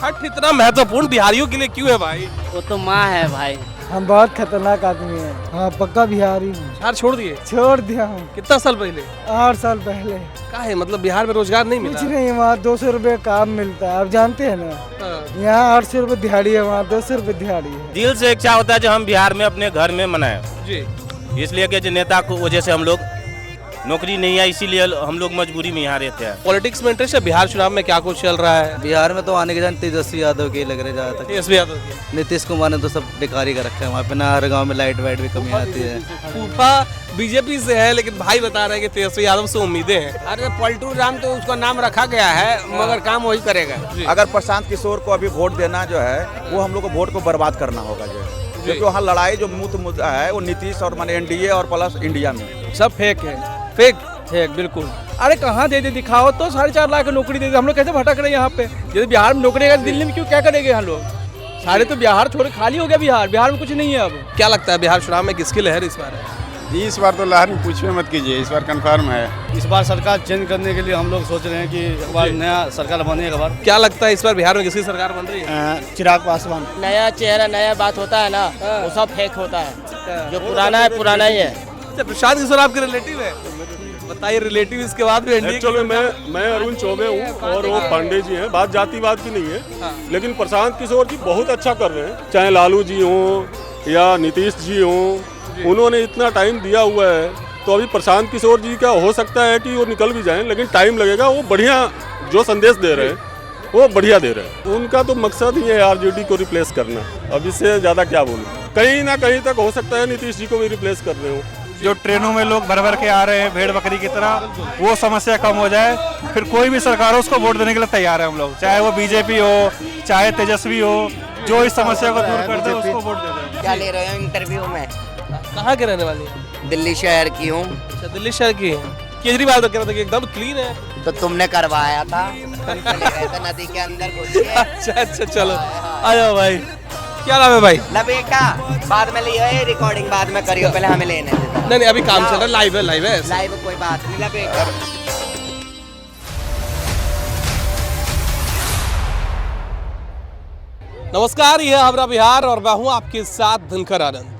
छठ इतना महत्वपूर्ण बिहारियों के लिए क्यों है भाई? वो तो माँ है भाई। हम बहुत खतरनाक आदमी हैं। हाँ पक्का बिहारी हूँ। बिहार छोड़ दिए? छोड़ दिया हूँ कितना साल पहले? 8 साल पहले। क्या है मतलब बिहार में रोजगार नहीं मिला? कुछ नहीं, वहाँ 200 रुपये काम मिलता है, आप जानते हैं ना। हाँ। यहाँ 800 रुपये दिहाड़ी है, वहाँ 200 रुपये दिहाड़ी है। दिल से इच्छा होता है जो हम बिहार में अपने घर में मनाएं, जी। इसलिए कि जो नेता को वजह से हम लोग नौकरी नहीं है, इसीलिए हम लोग मजबूरी में यहाँ रहते हैं। पॉलिटिक्स में इंटरेस्ट है? बिहार चुनाव में क्या कुछ चल रहा है? बिहार में तो आने के जान तेजस्वी यादव के लग रहे ज़्यादातर। तेजस्वी यादव की। नीतीश कुमार ने तो सब बेकारी का रखा है, वहाँ पे ना हर गांव में लाइट वाइट भी कमी आती है। फूफा बीजेपी से है लेकिन भाई बता रहे हैं कि तेजस्वी यादव से उम्मीदें हैं। अरे पलटू राम तो उसका नाम रखा गया है, मगर काम वही करेगा। अगर प्रशांत किशोर को अभी वोट देना जो है वो हम लोग को वोट को बर्बाद करना होगा जो है, क्योंकि वहाँ लड़ाई जो मुद्दा है वो नीतीश और माने एनडीए और प्लस इंडिया में सब फेक है। फेक फेक बिल्कुल। अरे कहाँ दे दिखाओ तो 4.5 लाख की नौकरी दे दे। हम लोग कैसे भटक रहे हैं यहाँ पे? यदि बिहार में नौकरी है दिल्ली में क्यों क्या करेंगे हम लोग? सारे तो बिहार छोड़ खाली हो गया। बिहार में कुछ नहीं है अब। क्या लगता है बिहार चुनाव में किसकी लहर इस बार है? जी इस बार तो लहर में पूछिए मत कीजिए, इस बार कंफर्म है। इस बार सरकार चेंज करने के लिए हम लोग सोच रहे हैं कि एक बार नया सरकार बने। एक बार क्या लगता है इस बार बिहार में किसकी सरकार बन रही है? चिराग पासवान। नया चेहरा नया बात होता है ना, वो सब फेक होता है। जो पुराना है पुराना ही है। अच्छा, प्रशांत किशोर आपके रिलेटिव है? बताइए रिलेटिव इसके बाद भी एनडीए। एक्चुअली मैं अरुण चौबे हूँ और वो पांडे जी हैं। बात जातिवाद की नहीं है, लेकिन प्रशांत किशोर जी बहुत अच्छा कर रहे हैं। चाहे लालू जी हों या नीतीश जी हों, उन्होंने इतना टाइम दिया हुआ है। तो अभी प्रशांत किशोर जी का हो सकता है कि वो निकल भी जाएं, लेकिन टाइम लगेगा। वो बढ़िया जो संदेश दे रहे हैं वो बढ़िया दे रहे हैं। उनका तो मकसद ही है आरजेडी को रिप्लेस करना। अब इससे ज़्यादा क्या बोलूँ, कहीं ना कहीं तक हो सकता है नीतीश जी को भी रिप्लेस कर रहे हो। जो ट्रेनों में लोग भर भर के आ रहे हैं भेड़ बकरी की तरह, वो समस्या कम हो जाए। फिर कोई भी सरकार हो उसको वोट देने के लिए तैयार है हम लोग, चाहे वो बीजेपी हो चाहे तेजस्वी हो। जो इस समस्या को दूर कर दे उसको वोट दे दें। क्या ले रहे हो इंटरव्यू में? कहाँ के रहने वाली है? दिल्ली शहर की हूँ। अच्छा, दिल्ली शहर की है। केजरीवाल तो कह रहा था कि एकदम क्लीन है। तो तुमने करवाया था? तुम चले गए थे नदी के अंदर घुस के। अच्छा चलो आ जाओ भाई। क्या नाम है भाई? ला बेटा बाद में लियो, ये रिकॉर्डिंग बाद में करियो, पहले हमें लेने दे। नहीं अभी काम चल रहा है, लाइव है लाइव कोई बात नहीं। ला बेटा नमस्कार, ये हमारा बिहार और मैं हूँ आपके साथ धनकर आनंद।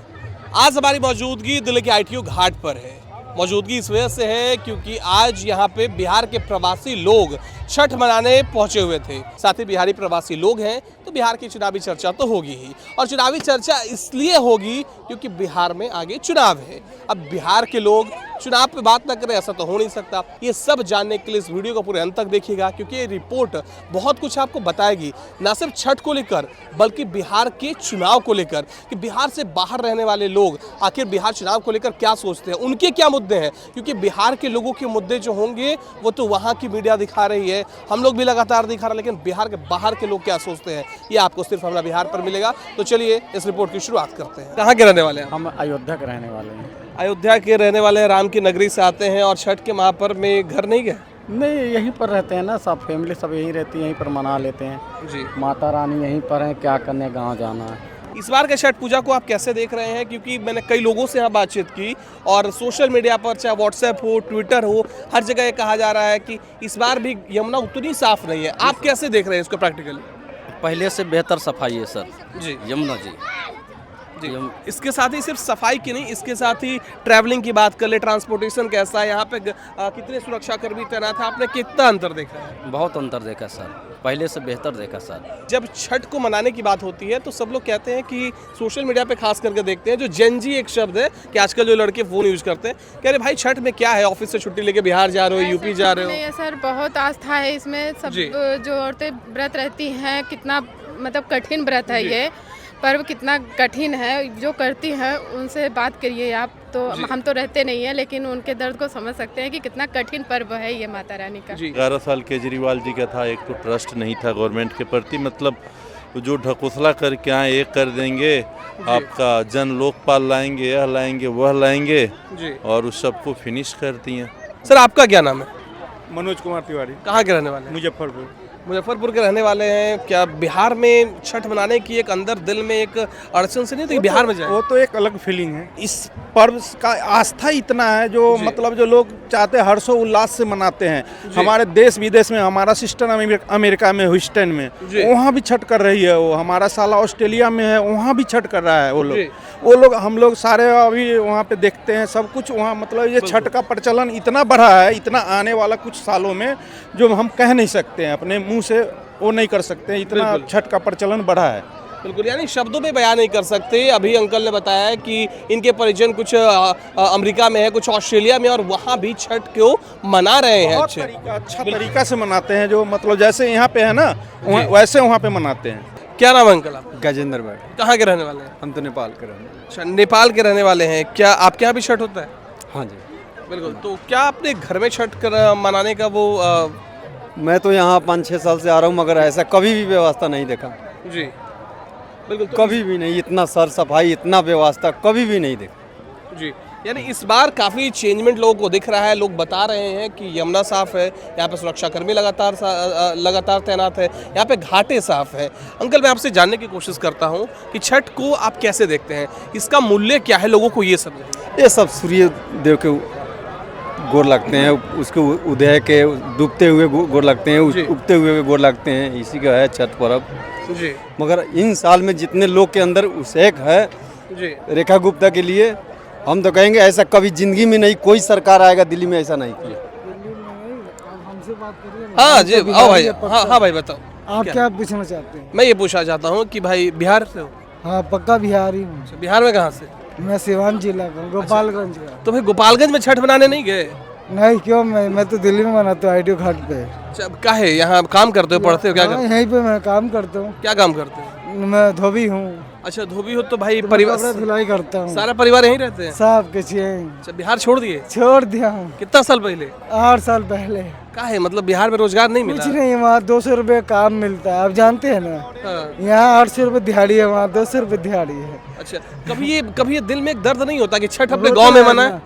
आज हमारी मौजूदगी दिल्ली के आईटीओ घाट पर है। मौजूदगी इस वजह से है क्योंकि आज यहाँ पे बिहार के प्रवासी लोग छठ मनाने पहुंचे हुए थे। साथ ही बिहारी प्रवासी लोग हैं तो बिहार की चुनावी चर्चा तो होगी ही, और चुनावी चर्चा इसलिए होगी क्योंकि बिहार में आगे चुनाव है। अब बिहार के लोग चुनाव पे बात ना करें ऐसा तो हो नहीं सकता। ये सब जानने के लिए इस वीडियो को पूरे अंत तक देखिएगा, क्योंकि ये रिपोर्ट बहुत कुछ आपको बताएगी, ना सिर्फ छठ को लेकर बल्कि बिहार के चुनाव को लेकर कि बिहार से बाहर रहने वाले लोग आखिर बिहार चुनाव को लेकर क्या सोचते हैं, उनके क्या मुद्दे हैं। क्योंकि बिहार के लोगों के मुद्दे जो होंगे वो तो वहाँ की मीडिया दिखा रही है, हम लोग भी लगातार दिखा रहे हैं, लेकिन बिहार के बाहर के लोग क्या सोचते हैं ये आपको सिर्फ हमारा बिहार पर मिलेगा। तो चलिए इस रिपोर्ट की शुरुआत करते हैं। कहाँ के रहने वाले हैं? हम अयोध्या के रहने वाले हैं। अयोध्या के रहने वाले हैं, राम की नगरी से आते हैं और छठ के महापर्व में घर नहीं गए? नहीं, यहीं पर रहते हैं ना, सब फैमिली सब यहीं रहती है, यहीं पर मना लेते हैं जी। माता रानी यहीं पर है, क्या करने गाँव जाना है। इस बार के छठ पूजा को आप कैसे देख रहे हैं? क्योंकि मैंने कई लोगों से यहाँ बातचीत की और सोशल मीडिया पर चाहे व्हाट्सएप हो ट्विटर हो, हर जगह ये कहा जा रहा है कि इस बार भी यमुना उतनी साफ नहीं है। आप कैसे देख रहे हैं इसको प्रैक्टिकली? पहले से बेहतर सफाई है सर जी यमुना जी। इसके साथ ही सिर्फ सफाई की नहीं, इसके साथ ही ट्रैवलिंग की बात कर ले, ट्रांसपोर्टेशन कैसा है यहाँ पे, कितने सुरक्षाकर्मी तैनात है, आपने कितना अंतर देखा है? बहुत अंतर देखा सर, पहले से बेहतर देखा सर। जब छठ को मनाने की बात होती है तो सब लोग कहते हैं कि सोशल मीडिया पे खास करके देखते हैं, जो जेनजी एक शब्द है कि आजकल जो लड़के फोन यूज करते हैं, कह रहे भाई छठ में क्या है, ऑफिस से छुट्टी लेके बिहार जा रहे हो, यूपी जा रहे हो। नहीं सर, बहुत आस्था है इसमें। सब जो औरतें व्रत रहती हैं, कितना मतलब कठिन व्रत है ये पर्व, कितना कठिन है। जो करती हैं उनसे बात करिए आप, तो हम तो रहते नहीं हैं लेकिन उनके दर्द को समझ सकते हैं कि कितना कठिन पर्व है ये माता रानी का। 11 साल केजरीवाल जी का था, एक तो ट्रस्ट नहीं था गवर्नमेंट के प्रति, मतलब जो ढकोसला करके आए एक कर देंगे, आपका जन लोकपाल लाएंगे, यह लाएंगे वह लाएंगे और उस सबको फिनिश कर दिए। सर आपका क्या नाम है? मनोज कुमार तिवारी। कहाँ के रहने वाले? मुजफ्फरपुर। मुजफ्फरपुर के रहने वाले हैं। क्या बिहार में छठ मनाने की एक अंदर दिल में एक अड़चन से नहीं तो बिहार में जाए? वो तो एक अलग फीलिंग है। इस पर्व का आस्था इतना है जो मतलब जो लोग चाहते हैं हर्षो उल्लास से मनाते हैं। हमारे देश विदेश में, हमारा सिस्टर अमेरिका में ह्यूस्टन में, वहाँ भी छठ कर रही है। वो हमारा साला ऑस्ट्रेलिया में है, वहाँ भी छठ कर रहा है वो लोग। हम लोग सारे अभी वहाँ पे देखते हैं सब कुछ। वहाँ मतलब ये छठ का प्रचलन इतना बढ़ा है, इतना आने वाला कुछ सालों में जो हम कह नहीं सकते हैं, अपने मुंह से वो नहीं कर सकते हैं। इतना छठ का प्रचलन बढ़ा है। बिल्कुल, यानी शब्दों में बयान नहीं कर सकते। अभी अंकल ने बताया है कि इनके परिजन कुछ अमेरिका में है, कुछ ऑस्ट्रेलिया में, और वहाँ भी छठ को मना रहे हैं। अच्छा तरीका से मनाते हैं, जो मतलब जैसे यहाँ पे है ना वैसे वहाँ पे मनाते हैं। क्या नाम है अंकल आपका? गजेंद्र भाई। कहाँ के रहने वाले हैं? हम तो नेपाल के रहने। अच्छा, नेपाल के रहने वाले हैं। क्या आपके यहाँ भी छठ होता है? हाँ जी बिल्कुल। तो क्या आपने घर में छठ मनाने का वो मैं तो यहाँ 5-6 साल से आ रहा हूँ, मगर ऐसा कभी भी व्यवस्था नहीं देखा जी। बिल्कुल, तो कभी भी नहीं। इतना सर सफाई, इतना व्यवस्था कभी भी नहीं देखा जी। यानी इस बार काफ़ी चेंजमेंट लोगों को दिख रहा है। लोग बता रहे हैं कि यमुना साफ है, यहाँ पे सुरक्षाकर्मी लगातार तैनात है, यहाँ पे घाटे साफ है। अंकल, मैं आपसे जानने की कोशिश करता हूँ कि छठ को आप कैसे देखते हैं, इसका मूल्य क्या है, लोगों को ये समझाइए। ये सब सूर्य देव के गोर लगते हैं, उसके उदय के, डूबते हुए गोर लगते हैं, उगते हुए गोर लगते हैं। इसी का है छठ पर्व जी। मगर इन साल में जितने लोग के अंदर उसेक है जी रेखा गुप्ता के लिए, हम तो कहेंगे ऐसा कभी जिंदगी में नहीं कोई सरकार आएगा दिल्ली में ऐसा नहीं किया। हाँ जी, आओ भाई। हाँ भाई, बताओ आप क्या पूछना चाहते हैं? मैं ये पूछना चाहता हूँ कि भाई बिहार से हो? हाँ, पक्का बिहारी हूँ। बिहार में कहाँ से? मैं सिवान जिला का, गोपालगंज का। तो भाई गोपालगंज में छठ मनाने नहीं गए? नहीं, क्यों? मैं तो दिल्ली में मनाता हूँ, आईटीओ घाट पे। क्या है, यहाँ काम करते हो, पढ़ते हो, क्या करते हो? यहीं पे मैं काम करता हूँ। क्या काम करते हो? मैं धोबी हूँ। अच्छा, धोबी हो तो भाई परिवार धुलाई करता हूँ। सारा परिवार यहीं रहते हैं? सब कुछ अच्छा, बिहार छोड़ दिए? छोड़ दिया हूँ। कितना साल पहले? 8 साल पहले। क्या है मतलब बिहार में रोजगार नहीं मिला? कुछ नहीं, वहाँ 200 रुपये काम मिलता है, आप जानते हैं ना। यहाँ 800 रुपये दिहाड़ी है, वहाँ 200 रुपये दिहाड़ी है। अच्छा, कभी ये दिल में एक दर्द नहीं होता कि छठ अपने गाँव में मनाए?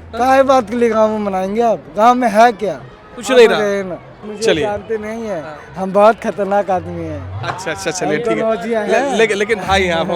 काहे बात के लिए गाँव में मनाएंगे आप? गाँव में है क्या? कुछ नहीं रहा। चलिए, जानते नहीं है, हम बहुत खतरनाक आदमी हैं। अच्छा, चलिए ठीक है। लेकिन भाई आप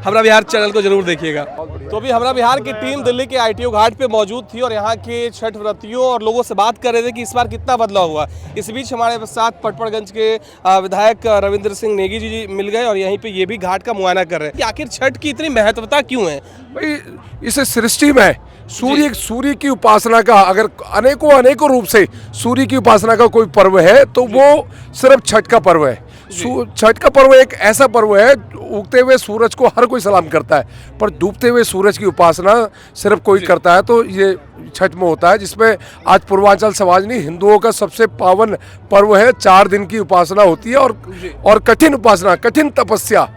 हमरा बिहार चैनल को जरूर देखिएगा। तो अभी हमरा बिहार की टीम दिल्ली के आईटीओ घाट पे मौजूद थी और यहाँ के छठ व्रतियों और लोगों से बात कर रहे थे कि इस बार कितना बदलाव हुआ। इस बीच हमारे साथ पटपड़गंज के विधायक रविंद्र सिंह नेगी जी मिल गए और यहीं पे ये भी घाट का मुआयना कर रहे हैं कि आखिर छठ की इतनी महत्वता क्यों है। भाई, इसे सृष्टि में सूर्य की उपासना का, अगर अनेकों रूप से सूर्य की उपासना का कोई पर्व है तो वो सिर्फ छठ का पर्व है। छठ का पर्व एक ऐसा पर्व है, उगते हुए सूरज को हर कोई सलाम करता है, पर डूबते हुए सूरज की उपासना सिर्फ कोई करता है, तो ये छठ में होता है, जिसमें आज पूर्वांचल समाज नहीं, हिंदुओं का सबसे पावन पर्व है। 4 दिन की उपासना होती है और कठिन उपासना, कठिन तपस्या।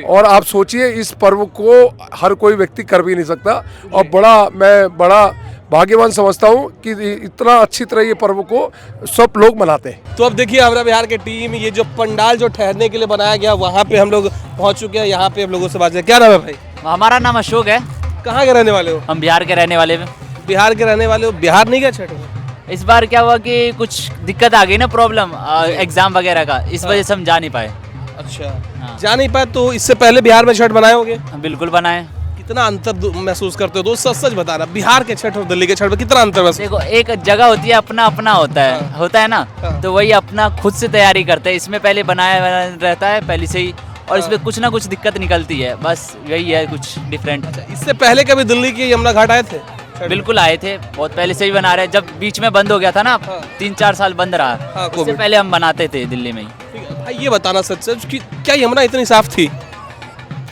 और आप सोचिए, इस पर्व को हर कोई व्यक्ति कर भी नहीं सकता, और मैं बड़ा भाग्यवान समझता हूँ कि इतना अच्छी तरह ये पर्व को सब लोग मनाते हैं। तो अब देखिए हमरा बिहार की टीम, ये जो पंडाल जो ठहरने के लिए बनाया गया, वहाँ पे हम लोग पहुँच चुके हैं। यहाँ पे हम लोगों से बात करें। क्या नाम है भाई? हमारा नाम अशोक है। कहाँ के रहने वाले हो? हम बिहार के रहने वाले हैं। बिहार के रहने वाले हो, बिहार नहीं गया छठ में? इस बार क्या हुआ कि कुछ दिक्कत आ गई ना, प्रॉब्लम एग्जाम वगैरह का, इस वजह से हम जा नहीं पाए। अच्छा, जा नहीं पाए। तो इससे पहले बिहार में छठ बनाए होंगे? बिल्कुल बनाए। कितना अंतर महसूस करते हो दोस्त? सच बताना, बिहार के छठ और दिल्ली के छठ में कितना अंतर महसूस? देखो, एक जगह होती है, अपना अपना होता है ना, तो वही अपना खुद से तैयारी करते हैं। इसमें पहले बनाया रहता है पहले से ही, और इसमें कुछ ना कुछ दिक्कत निकलती है, बस यही है कुछ डिफरेंट। इससे पहले कभी दिल्ली के यमुना घाट आए थे? बिल्कुल आए थे, बहुत पहले से ही बना रहे हैं। जब बीच में बंद हो गया था ना, 3-4 साल बंद रहा, उससे पहले हम बनाते थे दिल्ली में ही। भाई ये बताना सच कि क्या यमुना इतनी साफ थी?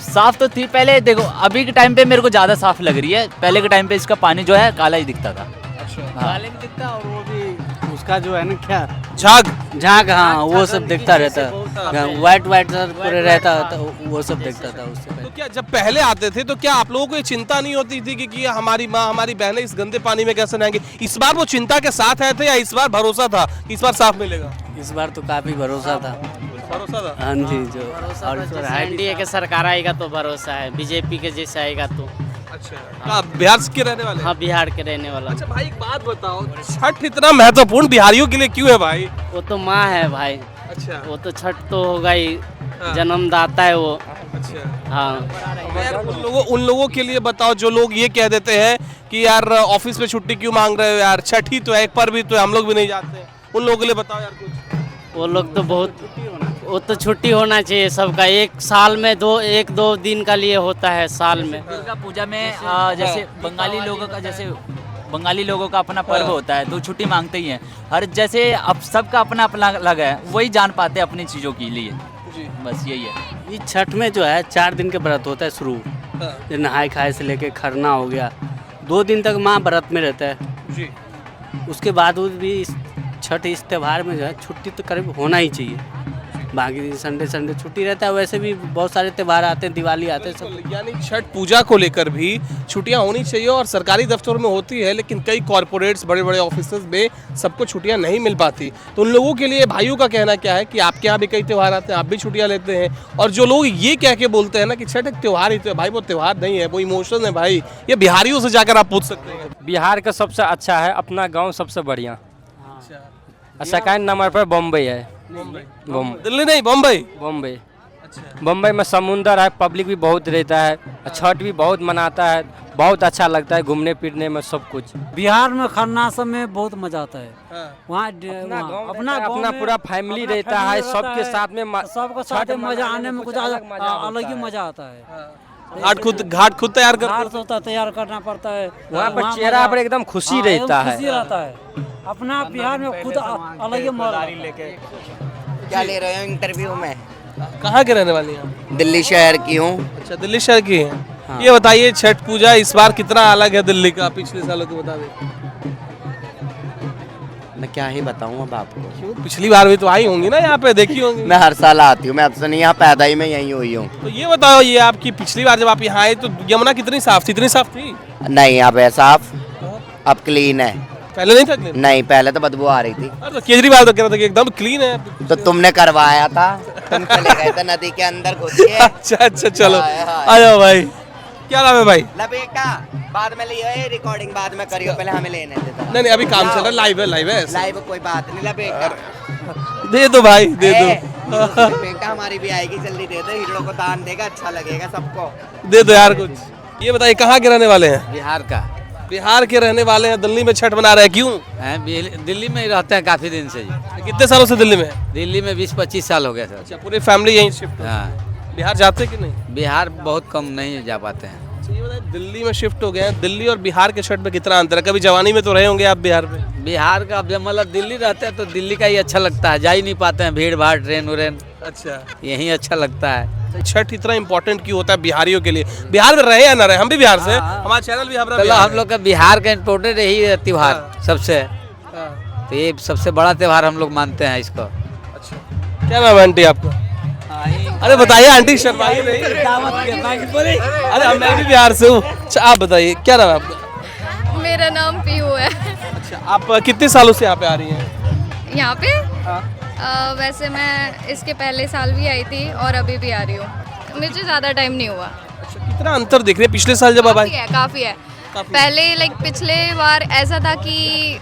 साफ तो थी पहले। देखो, अभी के टाइम पे मेरे को ज़्यादा साफ लग रही है, पहले के टाइम पे इसका पानी जो है काला ही दिखता था। अच्छा, काले भी दिखता, और वो भी उसका जो है ना, क्या झाग, हाँ, वो सब दिखता रहता है। व्हाइट पूरे रहता था, वो सब दिखता था उससे। तो क्या जब पहले आते थे तो क्या आप लोगों को ये चिंता नहीं होती थी कि हमारी माँ, हमारी बहनें इस गंदे पानी में कैसे नहाएंगे? इस बार वो चिंता के साथ आए थे या इस बार भरोसा था कि इस बार साफ मिलेगा? इस बार तो काफी भरोसा था। हाँ जी, जो एनडीए के सरकार आएगा तो भरोसा है, बीजेपी के जैसे आएगा तो। अच्छा, बिहार के रहने वाले? हाँ, बिहार के रहने वाला। अच्छा भाई, एक बात बताओ, छठ इतना महत्वपूर्ण बिहारियों के लिए क्यों है भाई? वो तो माँ है भाई। अच्छा। वो तो छठ तो होगा ही, जन्मदाता है वो। अच्छा। हाँ। यार उन लोगों के लिए बताओ जो लोग ये कह देते हैं कि यार ऑफिस में छुट्टी क्यों मांग रहे हो यार, छठ ही तो है, एक पर्व भी तो है, हम लोग भी नहीं जाते। उन लोगों के लिए बताओ यार कुछ। वो लोग तो बहुत, वो तो छुट्टी होना चाहिए सबका, एक साल में एक दो दिन का लिए होता है साल में। दुर्गा पूजा में जैसे बंगाली लोगों का अपना पर्व होता है तो छुट्टी मांगते ही हैं। हर जैसे अब सबका अपना अपना अलग है, वही जान पाते हैं अपनी चीज़ों के लिए। बस यही है। ये छठ में जो है 4 दिन के व्रत होता है शुरू, नहाए खाए से लेके खरना हो गया, 2 दिन तक माँ व्रत में रहता है जी। उसके बाद भी छठ इस त्यौहार में जो है छुट्टी तो करीब होना ही चाहिए। बाकी दिन संडे छुट्टी रहता है। वैसे भी बहुत सारे त्यौहार आते हैं, दिवाली आते हैं सब। यानी छठ पूजा को लेकर भी छुट्टियां होनी चाहिए और सरकारी दफ्तरों में होती है, लेकिन कई कॉरपोरेट्स बड़े बड़े ऑफिसेज में सबको छुट्टियां नहीं मिल पाती। तो उन लोगों के लिए भाइयों का कहना क्या है कि आपके यहाँ भी कई त्यौहार आते हैं, आप भी छुट्टियां लेते हैं, और जो लोग ये कह के बोलते हैं ना कि छठ एक त्यौहार ही तो है, भाई वो त्यौहार नहीं है, वो इमोशन है भाई। ये बिहारियों से जाकर आप पूछ सकते हैं। बिहार का सबसे अच्छा है, अपना गाँव सबसे बढ़िया। सेकंड नंबर पर बम्बई है। दिल्ली नहीं, बम्बई। बम्बई में समुंदर है, पब्लिक भी बहुत रहता है, छठ भी बहुत मनाता है, बहुत अच्छा लगता है घूमने फिरने में सब कुछ। बिहार में खरना सब में बहुत मजा आता है। वहाँ अपना पूरा फैमिली रहता है, सबके साथ में सबका साथ में मजा आने में कुछ अलग ही मजा आता है। घाट खुद तैयार तैयार करना पड़ता है। वहाँ पर चेहरा पर एकदम खुशी रहता है। खुशी रहता है। अपना बिहार में खुद अलग ही मजा लेके। क्या ले रहे हो इंटरव्यू में? कहाँ के रहने वाली हैं? दिल्ली शहर की हूँ। अच्छा, दिल्ली शहर की हैं। हाँ। ये बताइए छठ पूजा इस बार कितना अलग है दिल्ली का पिछले सालों के मुताबिक? मैं क्या ही बताऊँ अब आपको। क्यों? पिछली बार भी तो आई होंगी ना यहाँ पे, देखी होंगी। मैं हर साल आती हूँ, मैं अब से नहीं यहाँ पैदा ही मैं यहीं हुई हूँ। तो ये बताओ, ये आपकी पिछली बार जब आप यहाँ आए तो यमुना कितनी साफ थी? इतनी साफ थी? नहीं, अब है साफ, अब क्लीन है। पहले नहीं था क्लीन? नहीं, पहले तो बदबू आ रही थी। तो केजरीवाल तो कह रहा था कि एकदम क्लीन है। तो तुमने करवाया था, तुम चले गए थे नदी के अंदर घुस के। अच्छा चलो, आ जाओ भाई। क्या नाम है भाई? बेटा बाद में लियो, रिकॉर्डिंग बाद में करियो, पहले हमें लेने दे। नहीं अभी काम चल रहा है, लाइव है लाइव कोई बात नहीं। बेटा दे दो भाई, दे दो। बेटा हमारी भी आएगी, जल्दी दे दो, हीरो को दान देगा, अच्छा लगेगा सबको। दे दो यार कुछ। ये बताइए कहाँ के रहने वाले हैं? बिहार का। बिहार के रहने वाले हैं, दिल्ली में छठ मना रहे हैं, क्यों? दिल्ली में रहते हैं काफी दिन से जी। कितने सालों से दिल्ली में? दिल्ली में 20-25 साल हो गया सर। अच्छा, पूरी फैमिली यहीं शिफ्ट? हाँ। बिहार जाते कि नहीं? बिहार बहुत कम नहीं जा पाते हैं। ये बताइए दिल्ली में शिफ्ट हो गए हैं, दिल्ली और बिहार के छठ में कितना अंतर है? कभी जवानी में तो रहे होंगे आप बिहार में? बिहार का जब मतलब दिल्ली रहते हैं तो दिल्ली का ही अच्छा लगता है, जा ही नहीं पाते हैं, भीड़ भाड़ ट्रेन उरेन। अच्छा, यही अच्छा लगता है। छठ इतना इम्पोर्टेंट क्यों होता है बिहारियों के लिए? बिहार में रहे या ना रहे, हम भी बिहार से, हमारा चैनल भी हम लोग का बिहार का इम्पोर्टेंट यही त्योहार सबसे, तो ये सबसे बड़ा त्योहार हम लोग मानते हैं इसको। अच्छा, क्या नाम है आंटी आपका? अरे बताइए आंटी, शर्माइए नहीं। अरे मैं भी बिहार से हूँ। अच्छा आप बताइए क्या नाम है आपका? मेरा नाम पीहू है। अच्छा, आप कितने सालों से यहाँ पे आ रही हैं? यहाँ पे? वैसे मैं इसके पहले साल भी आई थी और अभी भी आ रही हूँ, मुझे ज़्यादा टाइम नहीं हुआ। अच्छा, कितना अंतर देख रहे हैं पिछले साल जब आप आई? काफ़ी है। पहले पिछले बार ऐसा था कि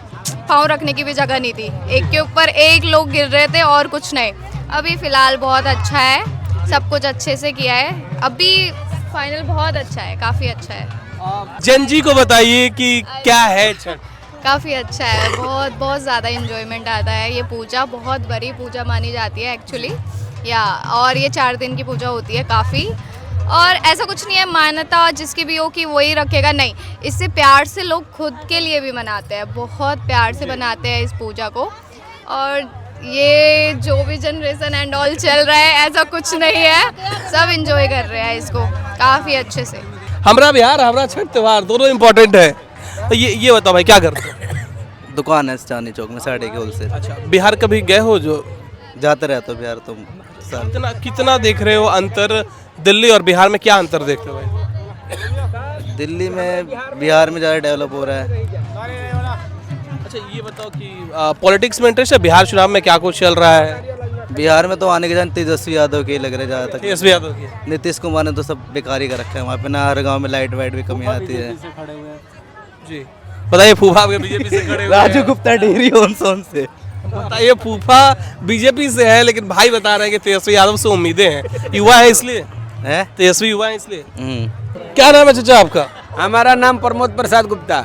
पाँव रखने की भी जगह नहीं थी, एक के ऊपर एक लोग गिर रहे थे और कुछ नहीं। अभी फ़िलहाल बहुत अच्छा है, सब कुछ अच्छे से किया है, अभी फाइनल बहुत अच्छा है, काफ़ी अच्छा है। जन जी को बताइए कि क्या है छठ? काफ़ी अच्छा है, बहुत ज़्यादा इन्जॉयमेंट आता है। ये पूजा बहुत बड़ी पूजा मानी जाती है एक्चुअली, और ये 4 दिन की पूजा होती है काफ़ी, और ऐसा कुछ नहीं है मान्यता जिसकी भी हो कि वही रखेगा, नहीं, इससे प्यार से लोग खुद के लिए भी मनाते हैं, बहुत प्यार से मनाते हैं इस पूजा को। और ये जो भी जनरेशन एंड ऑल चल रहा है ऐसा कुछ नहीं है, सब इंजॉय कर रहे हैं इसको काफ़ी अच्छे से। हमारा बिहार, हमारा छठ त्यौहार दोनों इम्पोर्टेंट है। तो ये बताओ भाई क्या करते हो? दुकान है चांदनी चौक में, साड़ी के होलसेल। अच्छा, बिहार कभी गए हो? जो जाते रहते हो बिहार तुम? कितना देख रहे हो अंतर दिल्ली और बिहार में? क्या अंतर देखते हो भाई? दिल्ली में बिहार में ज़्यादा डेवलप हो रहा है। अच्छा, ये बताओ कि पॉलिटिक्स में इंटरेस्ट है? बिहार चुनाव में क्या कुछ चल रहा है? बिहार में तो आने के जान तेजस्वी यादव के लग रहे ज़्यादातर। तेजस्वी यादव के? नीतीश कुमार ने तो सब बेकारी का रखा है वहाँ पे ना, हर गाँव में लाइट वाइट भी कमी आती है। जी बताइए, फूफा आपके बीजेपी से खड़े हुए हैं। राजू गुप्ता डेहरी ऑन सोन से। बताइए, फूफा बीजेपी से है लेकिन भाई बता रहे हैं कि तेजस्वी यादव से उम्मीदें हैं। युवा है इसलिए? है तेजस्वी युवा है इसलिए। क्या नाम है चाचा आपका? हमारा नाम प्रमोद प्रसाद गुप्ता।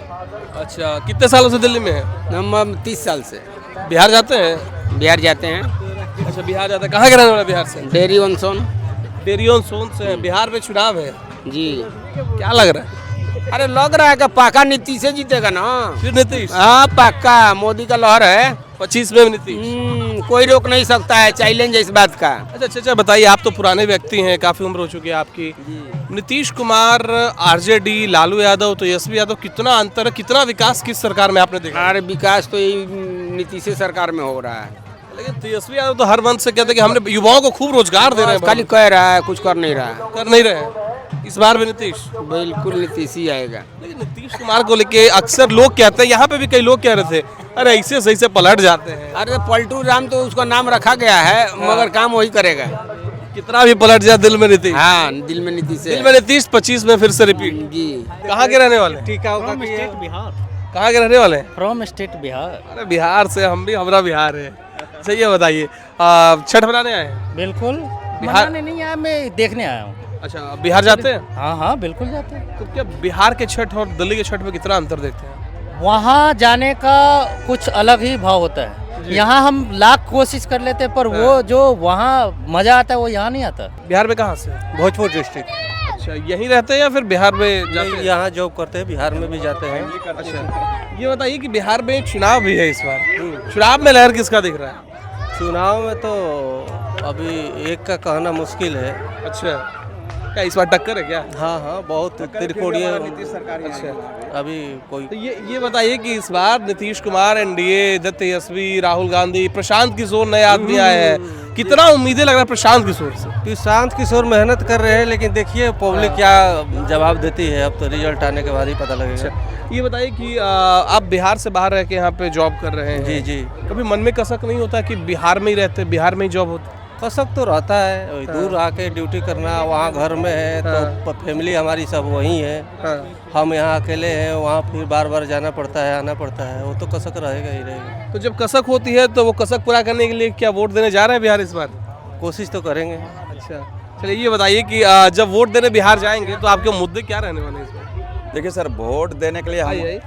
अच्छा, कितने सालों से दिल्ली में है? हम 30 साल से। बिहार जाते हैं? बिहार जाते हैं। अच्छा, बिहार जाते हैं। कहाँ के रहने वाले बिहार से? डेरी ऑन सोन। डेरी ऑन सोन से। बिहार में चुनाव है जी, क्या लग रहा है? अरे लग रहा है कि पक्का नीतीश से जीतेगा ना। फिर नीतीश? हाँ पक्का, मोदी का लहर है 25 में नीतीश। कोई रोक नहीं सकता है, चैलेंज है इस बात का। अच्छा अच्छा, बताइए, आप तो पुराने व्यक्ति हैं, काफी उम्र हो चुकी है आपकी। नीतीश कुमार, आरजेडी, लालू यादव, तेजस्वी यादव, कितना अंतर है, कितना विकास किस सरकार में आपने देखा? अरे विकास तो यही नीतीश सरकार में हो रहा है। लेकिन तेजस्वी यादव तो हर मंच से कहते हैं कि हमने युवाओं को खूब रोजगार दे रहे हैं। खाली कह रहा है, कुछ कर नहीं रहा है। कर नहीं रहे। इस बार भी नीतीश? बिल्कुल नीतीश ही आएगा। लेकिन नीतीश कुमार को लेके अक्सर लोग कहते हैं, यहाँ पे भी कई लोग कह रहे थे, अरे ऐसे सही से पलट जाते हैं। अरे पलटू राम तो उसका नाम रखा गया है, मगर काम वही करेगा। कितना भी पलट जाए दिल में नीतीश। हाँ, दिल में नीतीश। दिल में नीतीश 25 में फिर से रिपीट। जी। कहाँ के रहने वाले? बिहार। कहाँ के रहने वाले? From state Bihar. अरे बिहार से हम भी, हमारा बिहार है। अच्छा, ये बताइए, छठ मनाने आए हैं? बिल्कुल। बिहार नहीं आया, मैं देखने आया हूँ। अच्छा, बिहार जाते हैं? हाँ हाँ बिल्कुल जाते हैं। तो क्या बिहार के छठ और दिल्ली के छठ में कितना अंतर देखते हैं? वहाँ जाने का कुछ अलग ही भाव होता है। यहाँ हम लाख कोशिश कर लेते हैं, पर वो जो वहाँ मजा आता है वो यहाँ नहीं आता। बिहार में कहाँ से? भोजपुर डिस्ट्रिक्ट। अच्छा, यहीं रहते हैं या फिर बिहार में जाते हैं? यहाँ जॉब करते हैं, बिहार में भी जाते हैं। अच्छा, ये बताइए कि बिहार में चुनाव भी है इस बार, चुनाव में लहर किसका दिख रहा है? चुनाव में तो अभी एक का कहना मुश्किल है। अच्छा, क्या इस बार टक्कर है क्या? हाँ हाँ, बहुत त्रिकोणीय। अच्छा, अभी कोई तो ये बताइए कि इस बार नीतीश कुमार, एनडीए, तेजस्वी, राहुल गांधी, प्रशांत किशोर नए आदमी आए हैं, कितना उम्मीदें लग रहा है प्रशांत किशोर से? प्रशांत किशोर मेहनत कर रहे हैं, लेकिन देखिए पब्लिक क्या जवाब देती है। अब तो रिजल्ट आने के बाद ही पता लगेगा। ये बताइए कि आप बिहार से बाहर रह के यहाँ पे जॉब कर रहे हैं। जी जी। कभी मन में कसक नहीं होता कि बिहार में ही रहते, बिहार में ही जॉब होती? कसक तो रहता है, दूर आके ड्यूटी करना, वहाँ घर में है तो फैमिली हमारी सब वहीं है। हम यहाँ अकेले हैं, वहाँ फिर बार बार जाना पड़ता है, आना पड़ता है, वो तो कसक रहेगा ही रहेगा। तो जब कसक होती है तो वो कसक पूरा करने के लिए क्या वोट देने जा रहे हैं बिहार इस बार? कोशिश तो करेंगे। अच्छा, चलिए ये बताइए कि जब वोट देने बिहार जाएंगे तो आपके मुद्दे क्या रहने वाले हैं इस बार? देखिए सर, वोट देने के लिए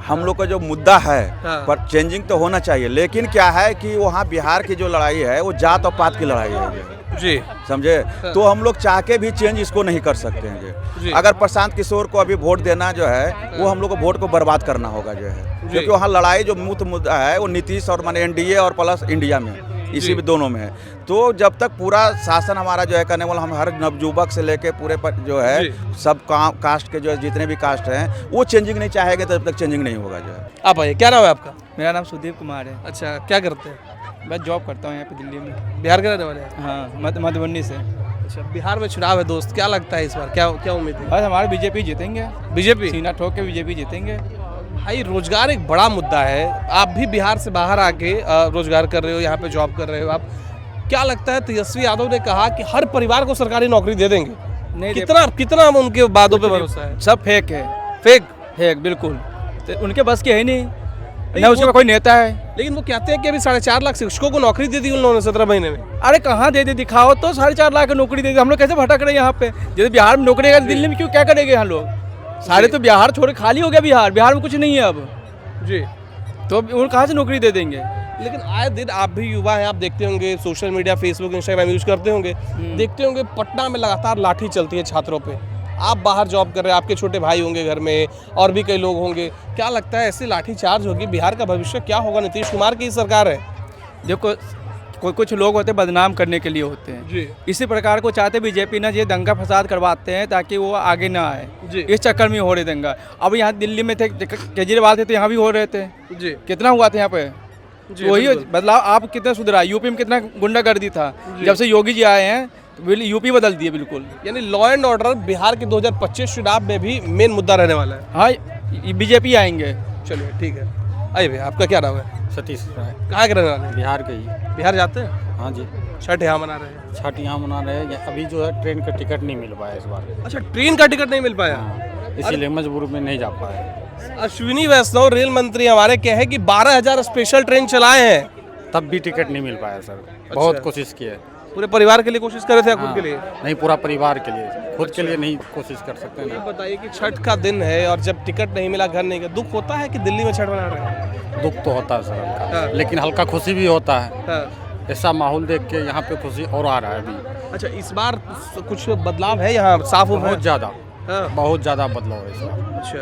हम लोग का जो मुद्दा है, पर चेंजिंग तो होना चाहिए। लेकिन क्या है कि वहाँ बिहार की जो लड़ाई है वो जात और पात की लड़ाई है जी, समझे। तो हम लोग चाह के भी चेंज इसको नहीं कर सकते हैं जी। अगर प्रशांत किशोर को अभी वोट देना जो है वो हम लोग को वोट को बर्बाद करना होगा जो है, क्योंकि वहाँ लड़ाई जो मुख्य मुद्दा है वो नीतीश और माने एनडीए और प्लस इंडिया में, इसी भी दोनों में है। तो जब तक पूरा शासन हमारा जो है करने वाला, हम हर नवयुवक से लेके पूरे पर जो है सब कास्ट के जो है जितने भी कास्ट हैं वो चेंजिंग नहीं चाहेंगे तब तक चेंजिंग नहीं होगा जो है। आप आइए, क्या नाम है आपका? मेरा नाम सुदीप कुमार है। अच्छा, क्या करते हैं? मैं जॉब करता हूँ यहाँ पे दिल्ली में। बिहार के रहने वाले हैं? हाँ, मधुबनी से। अच्छा, बिहार में चुनाव है दोस्त, क्या लगता है इस बार, क्या उम्मीद है? बस हमारे बीजेपी जीतेंगे। बीजेपी सीना ठोक के बीजेपी जीतेंगे। भाई, रोजगार एक बड़ा मुद्दा है। आप भी बिहार से बाहर आके रोजगार कर रहे हो, यहाँ पे जॉब कर रहे हो आप, क्या लगता है? तेजस्वी यादव ने कहा कि हर परिवार को सरकारी नौकरी दे देंगे, नहीं कितना उनके बातों पे भरोसा है? सब फेक है। फेक बिल्कुल, तो उनके बस की है नहीं ना, उसका कोई नेता है। लेकिन वो कहते हैं कि अभी 4.5 लाख शिक्षकों को नौकरी दे दी उन लोगों ने 17 महीने में। अरे कहाँ दे दिखाओ तो, 4.5 लाख की नौकरी दे दी। हम लोग कैसे भटक रहे हैं यहाँ पे? जैसे बिहार में नौकरी है, दिल्ली में क्यों क्या करेंगे यहाँ लोग? सारे तो बिहार छोड़ खाली हो गया। बिहार में कुछ नहीं है अब जी, तो उन कहाँ से नौकरी दे देंगे? लेकिन आए दिन आप भी युवा हैं, आप देखते होंगे social media, Facebook, Instagram use करते होंगे, देखते होंगे पटना में लगातार लाठी चलती है छात्रों पे। आप बाहर जॉब कर रहे हैं, आपके छोटे भाई होंगे घर में और भी कई लोग होंगे, क्या लगता है ऐसी लाठी चार्ज होगी? बिहार का भविष्य क्या होगा? नीतीश कुमार की सरकार है। देखो, कुछ लोग होते हैं बदनाम करने के लिए होते हैं जी। इसी प्रकार को चाहते बीजेपी ना, ये दंगा फसाद करवाते हैं ताकि वो आगे ना आए जी। इस चक्कर में हो रहे दंगा। अब यहाँ दिल्ली में थे, केजरीवाल थे तो यहाँ भी हो रहे थे जी। कितना हुआ था यहाँ पे? वही बदलाव। आप कितना सुधरा? यूपी में कितना गुंडागर्दी था, जब से योगी जी आए हैं तो यूपी बदल दिए बिल्कुल। यानी लॉ एंड ऑर्डर बिहार के 2025 चुनाव में भी मेन मुद्दा रहने वाला है। हाँ, बीजेपी आएंगे। चलिए ठीक है। आइए भैया, आपका क्या नाम है? सतीश राय। कहाँ के रहने वाले हैं? बिहार के ही। बिहार जाते हैं? हाँ जी। छठ यहाँ मना रहे हैं? छठ यहाँ मना रहे हैं। अभी जो है ट्रेन का टिकट नहीं मिल पाया इस बार। अच्छा, ट्रेन का टिकट नहीं मिल पाया? इसीलिए मजबूरी में नहीं जा पाए। अश्विनी वैष्णव रेल मंत्री हमारे कहे हैं कि 12,000 स्पेशल ट्रेन चलाए हैं तब भी टिकट नहीं मिल पाया सर। बहुत कोशिश की है। पूरे परिवार के लिए कोशिश कर रहे थे या खुद के लिए? नहीं, पूरा परिवार के लिए, खुद के लिए नहीं कोशिश कर सकते ये ना। बताइए कि छठ का दिन है और जब टिकट नहीं मिला, घर नहीं गया, दुख होता है कि दिल्ली में छठ मना रहे हैं? दुख तो होता है सर हल्का, लेकिन हल्का खुशी भी होता है। ऐसा माहौल देख के यहाँ पे खुशी और आ रहा है अभी। अच्छा, इस बार कुछ बदलाव है यहाँ, साफ हो बहुत ज़्यादा, बहुत ज़्यादा बदलाव है इस बार। अच्छा,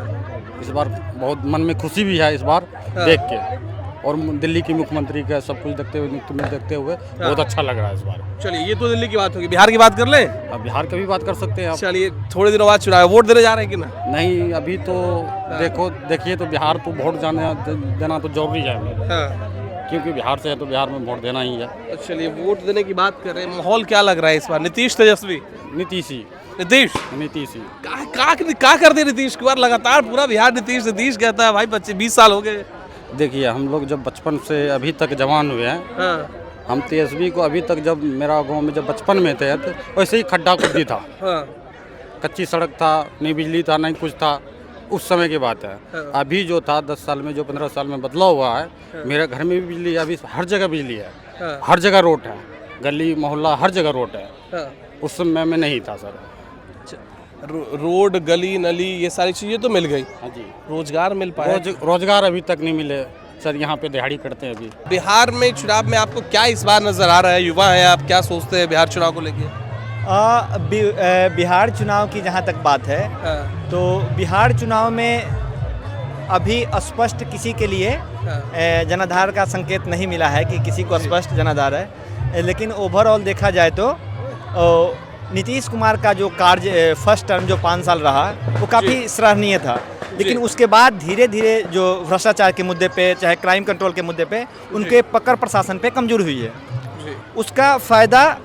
इस बार बहुत मन में खुशी भी है इस बार देख के, और दिल्ली की मुख्यमंत्री का सब कुछ देखते हुए बहुत अच्छा लग रहा है इस बार। चलिए, ये तो दिल्ली की बात होगी, बिहार की बात कर लें? अब बिहार की भी बात कर सकते हैं आप। चलिए, थोड़े दिनों बाद चुनाव, वोट देने जा रहे हैं कि ना? नहीं, अभी तो देखिए तो बिहार तो वोट देना तो जरूरी है, क्योंकि बिहार से है तो बिहार में वोट देना ही है। चलिए, वोट देने की बात कर रहे हैं, माहौल क्या लग रहा है इस बार? नीतीश तेजस्वी? नीतीश ही। क्या कर दिया नीतीश कुमार? लगातार पूरा बिहार नीतीश कहता है भाई, 20 साल हो गए। देखिए, हम लोग जब बचपन से अभी तक जवान हुए हैं, हम तेजस्वी को अभी तक, जब मेरा गांव में जब बचपन में थे तो वैसे ही खड्डा खुद्दी था, कच्ची सड़क था, नहीं बिजली था, नहीं कुछ था, उस समय की बात है। अभी जो था 10 साल में, जो 15 साल में बदलाव हुआ है, मेरे घर में भी बिजली है, अभी हर जगह बिजली है, हर जगह रोड है, गली मोहल्ला हर जगह रोड है। उस समय में नहीं था सर। रोड, गली नली, ये सारी चीज़ें तो मिल गई। हाँ जी। रोजगार मिल पाया? रोजगार अभी तक नहीं मिले सर, यहाँ पे दिहाड़ी करते हैं अभी। बिहार में चुनाव में आपको क्या इस बार नजर आ रहा है? युवा है आप, क्या सोचते हैं बिहार चुनाव को लेके? बिहार चुनाव की जहाँ तक बात है, तो बिहार चुनाव में अभी स्पष्ट किसी के लिए जनाधार का संकेत नहीं मिला है कि किसी को स्पष्ट जनाधार है, लेकिन ओवरऑल देखा जाए तो नीतीश कुमार का जो कार्य फर्स्ट टर्म जो 5 साल रहा, वो काफ़ी सराहनीय था, लेकिन उसके बाद धीरे धीरे जो भ्रष्टाचार के मुद्दे पे, चाहे क्राइम कंट्रोल के मुद्दे पे, उनके पकड़ प्रशासन पे कमजोर हुई है। उसका फ़ायदा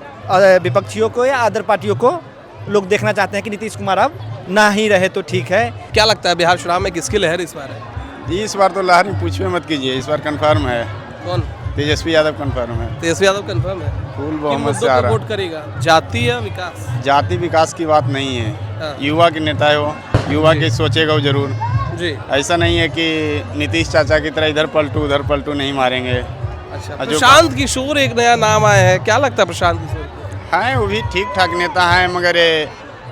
विपक्षियों को या अदर पार्टियों को लोग देखना चाहते हैं कि नीतीश कुमार अब ना ही रहे तो ठीक है। क्या लगता है बिहार चुनाव में किसकी लहर इस बार है? इस बार तो लहर में पूछिए मत कीजिए, इस बार कंफर्म है। कौन? तेजस्वी यादव कंफर्म है। तेजस्वी यादव कंफर्म है? फुल बहुमत से आ रहा है। वोट करेगा? जाति या विकास? जाति विकास की बात नहीं है, युवा के नेता है वो, युवा के सोचेगा वो जरूर जी। ऐसा नहीं है कि नीतीश चाचा की तरह इधर पलटू उधर पलटू नहीं मारेंगे। अच्छा, प्रशांत किशोर एक नया नाम आया है, क्या लगता है प्रशांत किशोर? हाँ, वो भी ठीक ठाक नेता है, मगर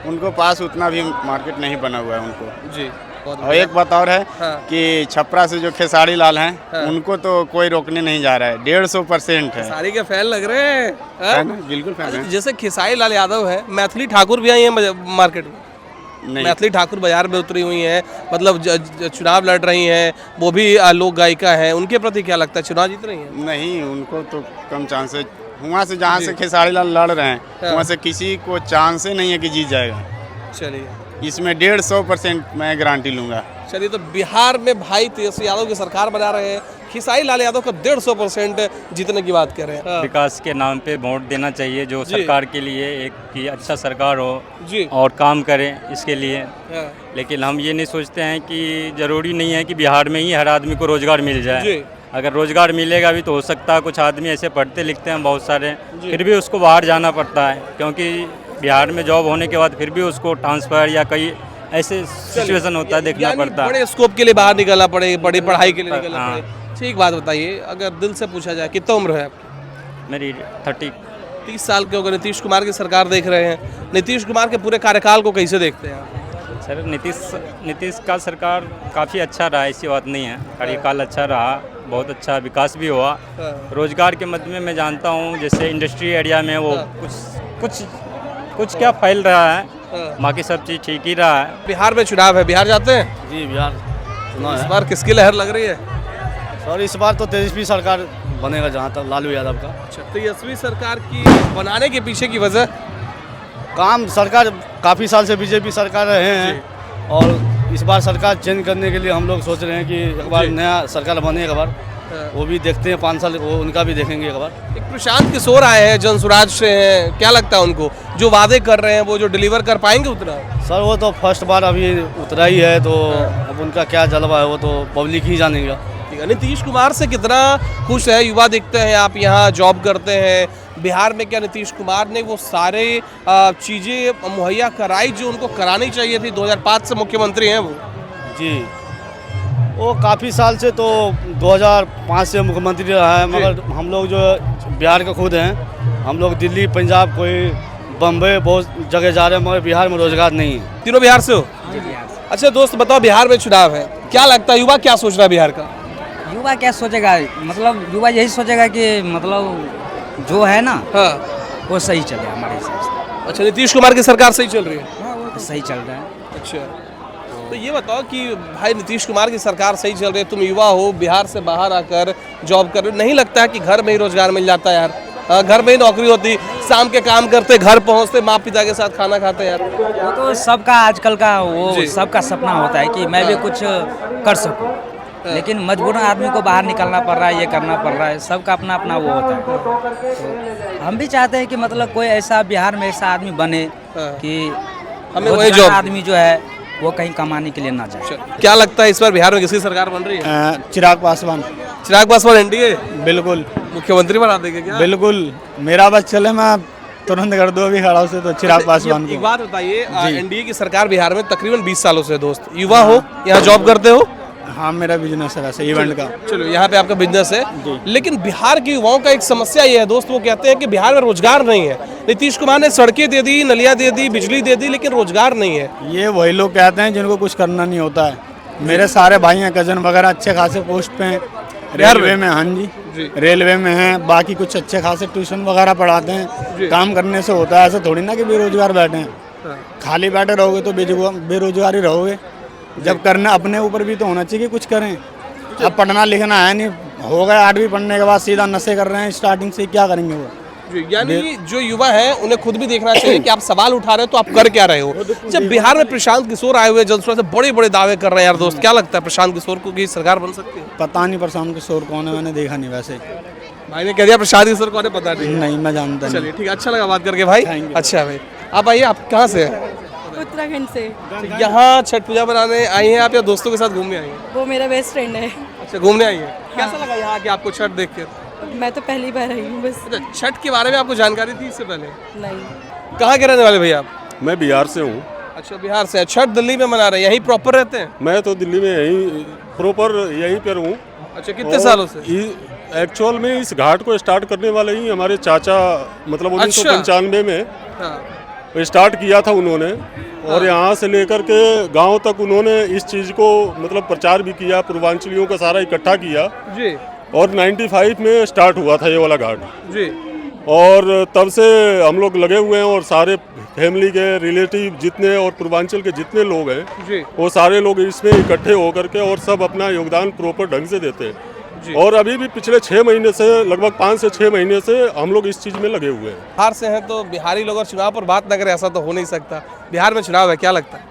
उनको पास उतना भी मार्केट नहीं बना हुआ है उनको जी। और एक बात और है कि छपरा से जो खेसारी लाल हैं, उनको तो कोई रोकने नहीं जा रहा है, 150% है। खेसारी के फैन लग रहे हैं? बिल्कुल फैन है। जैसे खेसारी लाल यादव है, मैथिली ठाकुर भी आई है मार्केट में। मैथिली ठाकुर बाजार में उतरी हुई हैं, मतलब चुनाव लड़ रही हैं, वो भी लोक गायिका हैं, उनके प्रति क्या लगता है, चुनाव जीत रही हैं? नहीं, उनको तो कम चांस है। वहाँ से जहाँ से खेसारी लाल लड़ रहे हैं, वहाँ से किसी को चांस ही नहीं है कि जीत जाएगा। चलिए, इसमें 150% मैं गारंटी लूँगा। चलिए, तो बिहार में भाई तेजस्वी यादव की सरकार बना रहे हैं, खेसारी लाल यादव का 150% जीतने की बात कर रहे हैं। विकास के नाम पे वोट देना चाहिए, जो सरकार के लिए एक कि अच्छा सरकार हो और काम करे इसके लिए। लेकिन हम ये नहीं सोचते हैं कि ज़रूरी नहीं है कि बिहार में ही हर आदमी को रोज़गार मिल जाए। अगर रोज़गार मिलेगा भी तो हो सकता है कुछ आदमी ऐसे पढ़ते लिखते हैं बहुत सारे, फिर भी उसको बाहर जाना पड़ता है, क्योंकि बिहार में जॉब होने के बाद फिर भी उसको ट्रांसफ़र या कई ऐसे सिचुएशन होता है, देखना पड़ता है। बड़े स्कोप के लिए बाहर निकलना पड़े, बड़ी पढ़ाई के लिए निकलना पड़े। ठीक बात बताइए, अगर दिल से पूछा जाए कितना उम्र है आपकी? मेरी 30 साल के होकर नीतीश कुमार की सरकार देख रहे हैं, नीतीश कुमार के पूरे कार्यकाल को कैसे देखते हैं आप? सर, नीतीश का सरकार काफ़ी अच्छा रहा, ऐसी बात नहीं है, कार्यकाल अच्छा रहा, बहुत अच्छा विकास भी हुआ। रोजगार के मध्य में मैं जानता हूँ, जैसे इंडस्ट्री एरिया में वो कुछ क्या फैल रहा है, बाकी सब चीज़ ठीक ही रहा है। बिहार में चुनाव है, बिहार जाते हैं? जी, बिहार चुनाव इस बार किसकी लहर लग रही है? सर, इस बार तो तेजस्वी सरकार बनेगा, जहाँ तक लालू यादव का। अच्छा, तेजस्वी सरकार की बनाने के पीछे की वजह? काम सरकार काफ़ी साल से बीजेपी सरकार रहे हैं, और इस बार सरकार चेंज करने के लिए हम लोग सोच रहे हैं कि एक बार नया सरकार बने, एक बार वो भी देखते हैं, 5 साल वो उनका भी देखेंगे एक बार। एक प्रशांत किशोर आए हैं, जनसुराज से हैं, क्या लगता है उनको, जो वादे कर रहे हैं वो जो डिलीवर कर पाएंगे उतना? सर, वो तो फर्स्ट बार अभी उतरा ही है, तो अब उनका क्या जलवा है वो तो पब्लिक ही जानेगा। नीतीश कुमार से कितना खुश है? युवा दिखते हैं, आप यहाँ जॉब करते हैं, बिहार में क्या नीतीश कुमार ने वो सारे चीज़ें मुहैया कराई जो उनको करानी चाहिए थी? 2005 से मुख्यमंत्री हैं वो। जी, वो काफ़ी साल से तो 2005 से मुख्यमंत्री रहा है, मगर हम लोग जो बिहार के खुद हैं, हम लोग दिल्ली, पंजाब, कोई बम्बई, बहुत जगह जा रहे हैं, मगर बिहार में रोजगार नहीं है। तीनों बिहार से हो? अच्छा दोस्त बताओ, बिहार में चुनाव है, क्या लगता है युवा क्या सोच रहा है बिहार का? युवा क्या सोचेगा, मतलब युवा यही सोचेगा कि मतलब जो है ना वो सही चले हमारे हिसाब से। अच्छा, नीतीश कुमार की सरकार सही चल रही है? वो सही चल रहा है। अच्छा, तो ये बताओ कि भाई नीतीश कुमार की सरकार सही चल रही है, तुम युवा हो, बिहार से बाहर आकर जॉब कर रहे हो, नहीं लगता है कि घर में ही रोजगार मिल जाता है यार? घर में ही नौकरी होती, शाम के काम करते, घर पहुंचते, माँ पिता के साथ खाना खाते यार। वो तो सबका आजकल का वो सबका सपना होता है कि मैं भी कुछ कर सकूं, लेकिन मजबूरन आदमी को बाहर निकलना पड़ रहा है, ये करना पड़ रहा है, सबका अपना अपना वो होता है। तो हम भी चाहते हैं कि मतलब कोई ऐसा बिहार में ऐसा आदमी बने कि हमें वही जॉब आदमी जो है वो कहीं कमाने के लिए ना जाए। क्या लगता है इस बार बिहार में किसकी सरकार बन रही है? चिराग पासवान। चिराग पासवान एनडीए? बिल्कुल। मुख्यमंत्री बना देंगे क्या? बिल्कुल, मेरा बस चले मैं तुरंत कर दो अभी खड़ा से तो चिराग पासवान को। एक बात बताइए, एनडीए की सरकार बिहार में तकरीबन 20 सालों से, दोस्त युवा हो, यहाँ जॉब करते हो? हाँ, मेरा बिजनेस है वैसे इवेंट का। चलो, यहाँ पे आपका बिजनेस है, लेकिन बिहार के युवाओं का एक समस्या ये है दोस्त, वो कहते हैं कि बिहार में रोजगार नहीं है। नीतीश कुमार ने सड़कें दे दी, नलियाँ दे दी, बिजली दे दी, लेकिन रोजगार नहीं है। ये वही लोग कहते हैं जिनको कुछ करना नहीं होता है। मेरे सारे भाई हैं, कजन वगैरह अच्छे खासे पोस्ट पे हैं, रेलवे में। हाँ जी, रेलवे में हैं, बाकी कुछ अच्छे खासे ट्यूशन वगैरह पढ़ाते हैं। काम करने से होता है, ऐसा थोड़ी ना कि बेरोजगार बैठे हैं। खाली बैठे रहोगे तो बेरोजगार ही रहोगे। जब करना अपने ऊपर भी तो होना चाहिए कि कुछ करें। अब पढ़ना लिखना है नहीं, हो गया 8वीं पढ़ने के बाद सीधा नशे कर रहे हैं स्टार्टिंग से, क्या करेंगे वो? यानी जो युवा है उन्हें खुद भी देखना चाहिए कि आप सवाल उठा रहे हो तो आप कर क्या रहे हो। जब बिहार में प्रशांत किशोर आए हुए जनसभा से बड़े बड़े दावे कर रहे हैं यार दोस्त, क्या लगता है प्रशांत किशोर को की सरकार बन सकती है? पता नहीं प्रशांत किशोर कौन है, मैंने देखा नहीं। वैसे भाई ने कह दिया प्रशांत किशोर कौन है, पता नहीं, मैं जानता नहीं। चलिए ठीक है, अच्छा लगा बात करके भाई। अच्छा भाई, आप आइए, आप कहाँ से हैं? उत्तराखंड से। यहाँ छठ पूजा बनाने आई हैं आप या दोस्तों के साथ घूमने आई हैं? वो मेरा बेस्ट फ्रेंड है। अच्छा, घूमने आई है। कैसा लगा यहाँ के आपको छठ देख कर? मैं तो पहली बार आई हूँ बस। अच्छा, छठ के बारे में आपको जानकारी थी इससे पहले? नहीं। कहाँ के रहने वाले भैया आप? मैं बिहार से हूँ। अच्छा, बिहार से। छठ दिल्ली में मना रहे हैं, यहीं प्रॉपर रहते हैं? मैं तो दिल्ली में यहीं प्रॉपर यहीं पर हूँ। अच्छा, कितने सालों से? एक्चुअल में इस घाट को स्टार्ट करने वाले ही हमारे चाचा, मतलब 1995 में स्टार्ट किया था उन्होंने। और यहाँ से लेकर के गांव तक उन्होंने इस चीज़ को मतलब प्रचार भी किया, पूर्वांचलियों का सारा इकट्ठा किया जी। और 95 में स्टार्ट हुआ था ये वाला घाट जी। और तब से हम लोग लगे हुए हैं और सारे फैमिली के रिलेटिव जितने और पूर्वांचल के जितने लोग हैं जी, वो सारे लोग इसमें इकट्ठे होकर के और सब अपना योगदान प्रॉपर ढंग से देते हैं। और अभी भी पिछले 6 महीने से, लगभग 5 से 6 महीने से हम लोग इस चीज़ में लगे हुए हैं। बिहार से हैं तो बिहारी लोग और चुनाव पर बात न करें ऐसा तो हो नहीं सकता। बिहार में चुनाव है, क्या लगता है?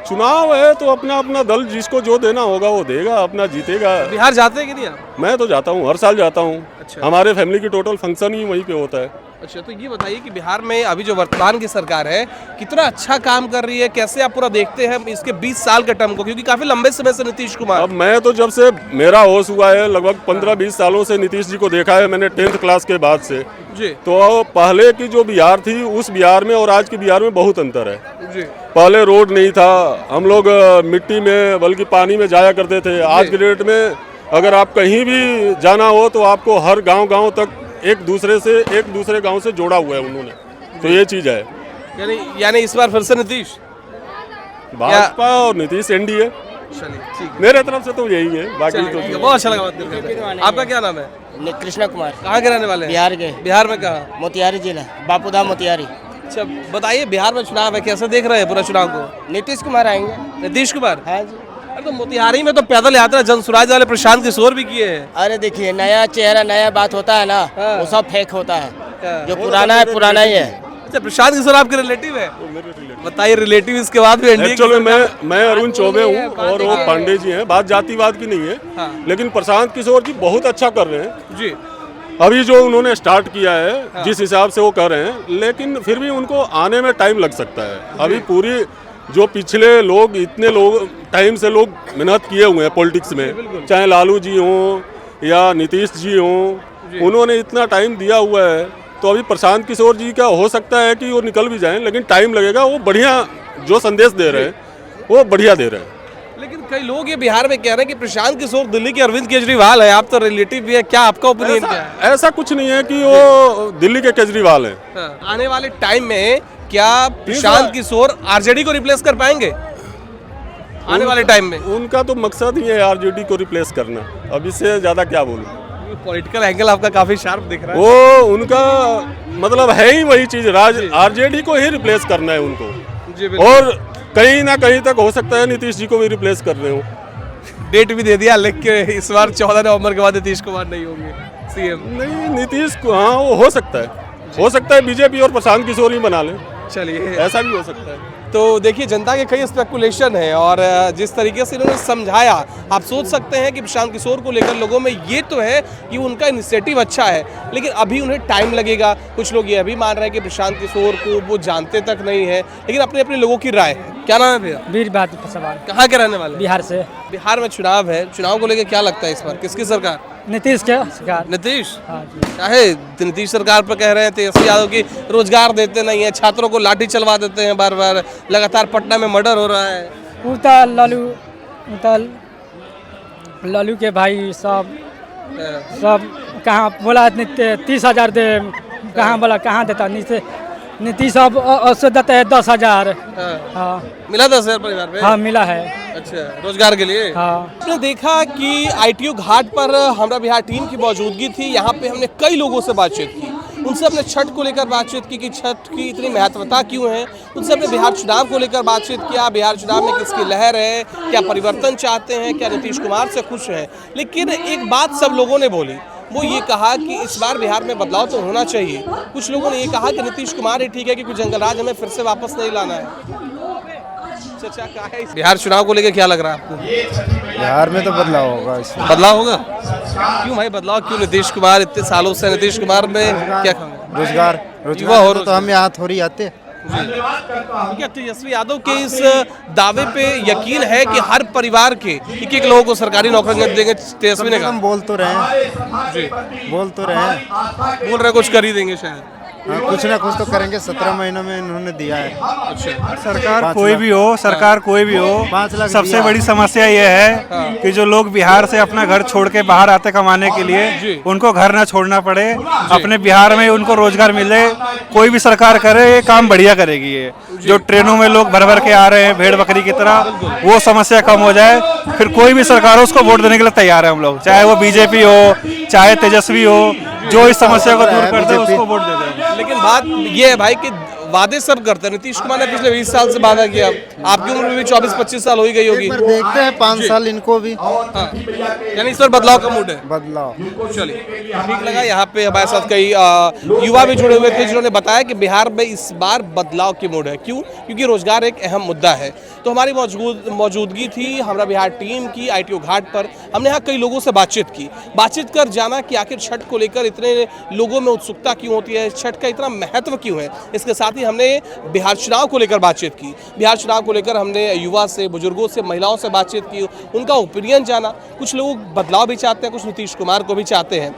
चुनाव है तो अपना अपना दल जिसको जो देना होगा वो देगा, अपना जीतेगा। बिहार जाते हैं कि नहीं आप? मैं तो जाता हूँ, हर साल जाता हूँ। अच्छा। हमारे फैमिली की टोटल फंक्शन ही वहीं पे होता है। अच्छा, तो ये बताइए कि बिहार में अभी जो वर्तमान की सरकार है कितना अच्छा काम कर रही है, कैसे आप पूरा देखते हैं इसके 20 साल के टर्म को, क्योंकि काफी लंबे समय से नीतीश कुमार। अब मैं तो जब से मेरा होश हुआ है लगभग 15-20 सालों से नीतीश जी को देखा है मैंने 10th क्लास के बाद से जी। तो पहले की जो बिहार थी उस बिहार में और आज की बिहार में बहुत अंतर है जी। पहले रोड नहीं था, हम लोग मिट्टी में बल्कि पानी में जाया करते थे। आज के डेट में अगर आप कहीं भी जाना हो तो आपको हर गांव तक एक दूसरे गांव से जोड़ा हुआ है उन्होंने, तो ये चीज़ है। यानी इस बार फिर से नीतीश, भाजपा और नीतीश एनडीए। चलिए ठीक है, मेरे तरफ से तो यही है, बाकी तो बहुत अच्छा लगा बात करके। आपका क्या नाम है? कृष्णा कुमार। कहाँ के रहने वाले हैं? बिहार के। बिहार में कहाँ? मोतिहारी जिला, बापूधाम मोतिहारी। अच्छा, बताइए बिहार में चुनाव है, कैसे देख रहे हैं पूरा चुनाव को? नीतीश कुमार आएंगे। नीतीश कुमार? हाँ जी। अरे तो मोतिहारी में तो पैदल यात्रा जनसुराज वाले प्रशांत किशोर भी किए हैं। अरे देखिए, नया चेहरा नया बात होता है ना, वो सब फेक होता है। जो पुराना है पुराना ही है। अच्छा, प्रशांत किशोर आपके रिलेटिव है? बताइए, रिलेटिव इसके बाद भी एनडीए। एक्चुअली मैं अरुण चौबे हूँ और वो पांडे जी हैं। बात जातिवाद की नहीं है, लेकिन प्रशांत किशोर जी बहुत अच्छा कर रहे हैं जी। अभी जो उन्होंने स्टार्ट किया है जिस हिसाब से वो कर रहे हैं, लेकिन फिर भी उनको आने में टाइम लग सकता है। अभी पूरी जो पिछले लोग इतने लोग टाइम से लोग मेहनत किए हुए हैं पॉलिटिक्स में, चाहे लालू जी हों या नीतीश जी हों, उन्होंने इतना टाइम दिया हुआ है। तो अभी प्रशांत किशोर जी का हो सकता है कि वो निकल भी जाएं, लेकिन टाइम लगेगा। वो बढ़िया जो संदेश दे रहे हैं वो बढ़िया दे रहे हैं। लेकिन कई लोग ये बिहार में कह रहे हैं कि प्रशांत किशोर दिल्ली के अरविंद केजरीवाल है, आप तो रिलेटिव भी है, क्या आपका ओपिनियन क्या है? ऐसा कुछ नहीं है कि वो दिल्ली के केजरीवाल हैं। आने वाले टाइम में क्या प्रशांत किशोर आरजेडी को रिप्लेस कर पाएंगे आने वाले टाइम में? उनका तो मकसद ही है आरजेडी को रिप्लेस करना, अब इससे ज्यादा क्या बोलूं। पॉलिटिकल एंगल आपका काफी शार्प दिख रहा है। वो उनका मतलब है ही वही चीज, आरजेडी को ही रिप्लेस करना है उनको, और कहीं ना कहीं तक हो सकता है नीतीश जी को भी रिप्लेस कर रहे हो। डेट भी दे दिया लिख के, इस बार 14 नवंबर के बाद नीतीश कुमार नहीं होंगे सीएम। नहीं, नीतीश को हाँ वो हो सकता है बीजेपी और प्रशांत किशोर ही बना ले। चलिए, ऐसा भी हो सकता है। तो देखिए, जनता के कई स्पेकुलेशन है और जिस तरीके से इन्होंने समझाया, आप सोच सकते हैं कि प्रशांत किशोर को लेकर लोगों में ये तो है कि उनका इनिशिएटिव अच्छा है, लेकिन अभी उन्हें टाइम लगेगा। कुछ लोग ये भी मान रहे हैं कि प्रशांत किशोर को वो जानते तक नहीं है, लेकिन अपने अपने लोगों की राय है। क्या नाम है भैया? वीर बहादुर सवाल। कहाँ के रहने वाले? बिहार से। बिहार में चुनाव है, चुनाव को लेकर क्या लगता है इस बार किसकी सरकार? नीतीश क्या सरकार? नीतीश। चाहे नीतीश सरकार पर कह रहे हैं तेजस्वी यादव की रोजगार देते नहीं है, छात्रों को लाठी चलवा देते हैं बार बार, लगातार पटना में मर्डर हो रहा है। लालू के भाई सब कहाँ बोला 30,000 दे, कहाँ बोला कहाँ देता नीतीश अब उससे देते हैं 10,000। हाँ मिला 10,000 परिवार पे? हाँ मिला है। अच्छा, रोजगार के लिए? हाँ। आपने देखा कि आईटीओ घाट पर हमरा बिहार टीम की मौजूदगी थी। यहाँ पे हमने कई लोगों से बातचीत की, उनसे अपने छठ को लेकर बातचीत की कि छठ की इतनी महत्वता क्यों है, उनसे अपने बिहार चुनाव को लेकर बातचीत किया, बिहार चुनाव में किसकी लहर है, क्या परिवर्तन चाहते हैं, क्या नीतीश कुमार से खुश हैं। लेकिन एक बात सब लोगों ने बोली, वो ये कहा कि इस बार बिहार में बदलाव तो होना चाहिए। कुछ लोगों ने ये कहा कि नीतीश कुमार ही ठीक है, क्योंकि जंगल राज हमें फिर से वापस नहीं लाना है। चाचा क्या है बिहार चुनाव को लेकर क्या लग रहा है आपको? बिहार में तो बदलाव होगा। इसमें बदलाव होगा? क्यों भाई बदलाव क्यों? नीतीश कुमार इतने सालों से, नीतीश कुमार में क्या रोजगार तो हम यहाँ थोड़ी आते। क्या तेजस्वी यादव के इस दावे पे यकीन है कि हर परिवार के एक लोगों को सरकारी नौकरियां देंगे? तेजस्वी ने कहा। हम बोल तो रहे हैं बोल रहे कुछ कर ही देंगे शायद। हाँ, कुछ ना कुछ तो करेंगे। 17 महीनों में इन्होंने दिया है। अच्छा, सरकार कोई भी हो, सरकार कोई भी हो, 5 लाख सबसे बड़ी समस्या ये है कि जो लोग बिहार से अपना घर छोड़ के बाहर आते कमाने के लिए, उनको घर ना छोड़ना पड़े, अपने बिहार में उनको रोजगार मिले। कोई भी सरकार करे ये काम बढ़िया करेगी। ये जो ट्रेनों में लोग भर भर के आ रहे हैं भेड़ बकरी की तरह, वो समस्या कम हो जाए, फिर कोई भी सरकार हो उसको वोट देने के लिए तैयार है हम लोग, चाहे वो बीजेपी हो चाहे तेजस्वी हो, जो इस समस्या को दूर कर दे उसको वोट दे दें। लेकिन बात ये है भाई कि वादे सब करते हैं। नीतीश कुमार ने पिछले 20 साल से वादा किया, आपकी उम्र भी 24-25 साल हो ही गई होगी। देखते हैं 5 साल इनको भी। यानी इस पर बदलाव का मूड है? बदलाव। चलिए, ठीक लगा। यहाँ पे हमारे साथ कई युवा भी जुड़े हुए थे जिन्होंने बताया कि बिहार में इस बार बदलाव की मूड है। क्यों? क्योंकि रोजगार एक अहम मुद्दा है। तो हमारी मौजूदगी थी हमरा बिहार टीम की आईटीओ घाट पर। हमने यहाँ कई लोगों से बातचीत कर जाना कि आखिर छठ को लेकर इतने लोगों में उत्सुकता क्यों होती है, छठ का इतना महत्व क्यों है। इसके साथ ही हमने बिहार चुनाव को लेकर बातचीत की। बिहार चुनाव को लेकर हमने युवा से, बुजुर्गों से, महिलाओं से बातचीत की, उनका ओपिनियन जाना। कुछ लोग बदलाव भी चाहते हैं, कुछ नीतीश कुमार को भी चाहते हैं।